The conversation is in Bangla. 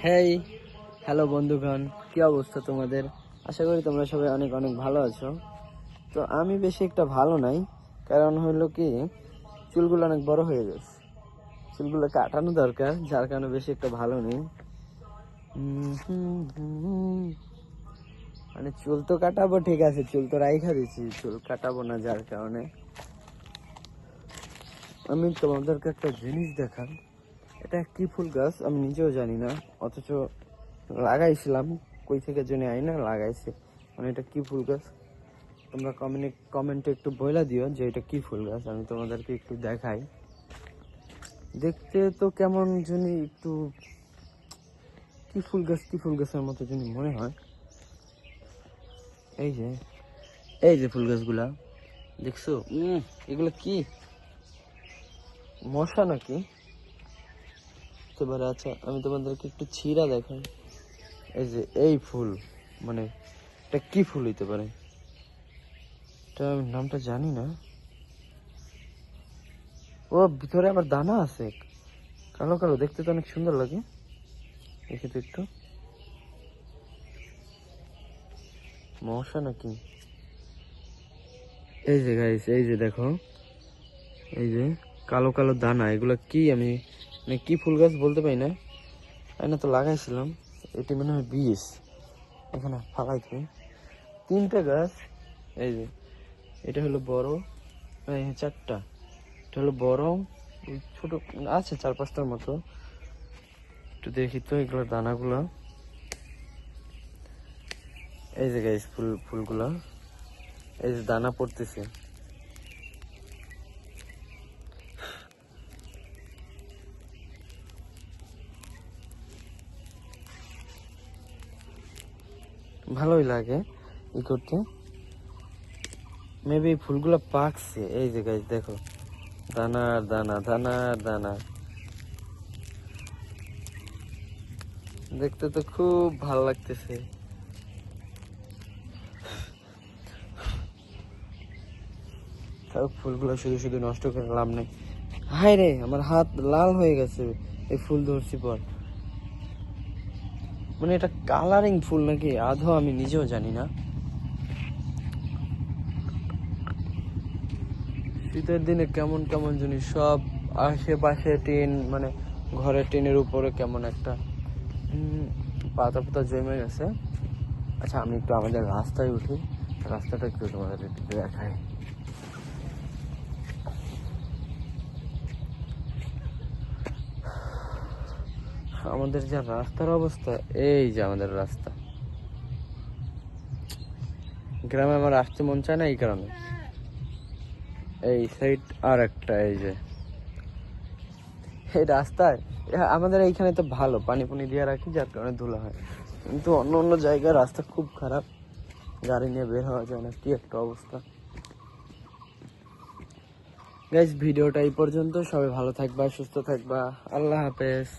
হেই হ্যালো বন্ধুগণ, কি অবস্থা তোমাদের? আশা করি তোমরা সবাই অনেক অনেক ভালো আছো। তো আমি বেশি একটা ভালো নাই, কারণ হইলো কি, চুলগুলো অনেক বড় হয়ে গেছে, চুলগুলো কাটানো দরকার, যার কারণে বেশি একটা ভালো নেই। মানে চুল তো কাটাবো, ঠিক আছে, চুল তো রাইখা দিচ্ছি, চুল কাটাবো না, যার কারণে আমি তোমাদেরকে একটা জিনিস দেখান। এটা কি ফুল গাছ আমি নিজেও জানি না, অথচ লাগাইছিলাম, কই থেকে জেনে আই না লাগাইছে। মানে এটা কি ফুল গাছ তোমরা কমেন্টে একটু বইলা দিও যে এটা কি ফুল গাছ, আমি তোমাদেরকে একটু দেখাই। দেখতে তো কেমন জানি একটু কি ফুল গাছের মতো জানি মনে হয়। এই যে ফুল গাছগুলা দেখছো, এগুলো কি মশা নাকি? আচ্ছা আমি তোমাদেরকে একটু ছিঁড়া দেখাই। এই যে এই ফুল, মানে এটা কি ফুল হইতে পারে, এটা আমি নামটা জানি না। ও ভিতরে আবার দানা আছে, কালো কালো, দেখতে তো অনেক সুন্দর লাগে। দেখি তো একটু, মশা নাকি? এই যে গাইস, এই যে দেখো, এই যে কালো কালো দানা, এগুলা কি? আমি মানে কি ফুল গাছ বলতে পারি না, তাই না, তো লাগাইছিলাম। এটি মনে হয় বীজ, এখানে ফালাইছি 3টে গাছ। এই যে এটা হলো বড়, এই 4টা, এটা হলো বড়, ছোট আছে 4-5টার মতো। একটু দেখি তো এগুলো দানাগুলো। এই যে গাইস ফুলগুলা, এই যে দানা পড়তেছে। ভালোই লাগে ই করতে। মেবি ফুলগুলা পাকছে। এই যে গাইস দেখো, দানা আর দানা, দানা আর দানা, দেখতে তো খুব ভালো লাগতেছে। ফুলগুলো শুধু শুধু নষ্ট করে লাভ নেই। হায় রে, আমার হাত লাল হয়ে গেছে এই ফুল ধরছি পর। মানে এটা কালারিং ফুল নাকি আদৌ আমি নিজেও জানি না। শীতের দিনে কেমন কেমন জিনিস সব আশেপাশে টিন, মানে ঘরের টিনের উপরে কেমন একটা পাতা পাতা জমে গেছে। আচ্ছা আমি একটু আমাদের রাস্তায় উঠি, রাস্তাটা একটু তোমাদের একটু দেখাই। আমাদের যা রাস্তার অবস্থা, এই যে আমাদের রাস্তা, গ্রামে আমার আসতে মন চায় না এই কারণে। এই সাইড আর একটা, এই যে এই রাস্তায় আমাদের এইখানে তো ভালো পানি পুনি দিয়ে রাখি, যার কারণে ধুলা হয়, কিন্তু অন্য অন্য জায়গায় রাস্তা খুব খারাপ, গাড়ি নিয়ে বের হওয়া যায় না, কি একটা অবস্থা। গাইস ভিডিওটা এই পর্যন্ত, সবাই ভালো থাকবা, সুস্থ থাকবা, আল্লাহ হাফেজ।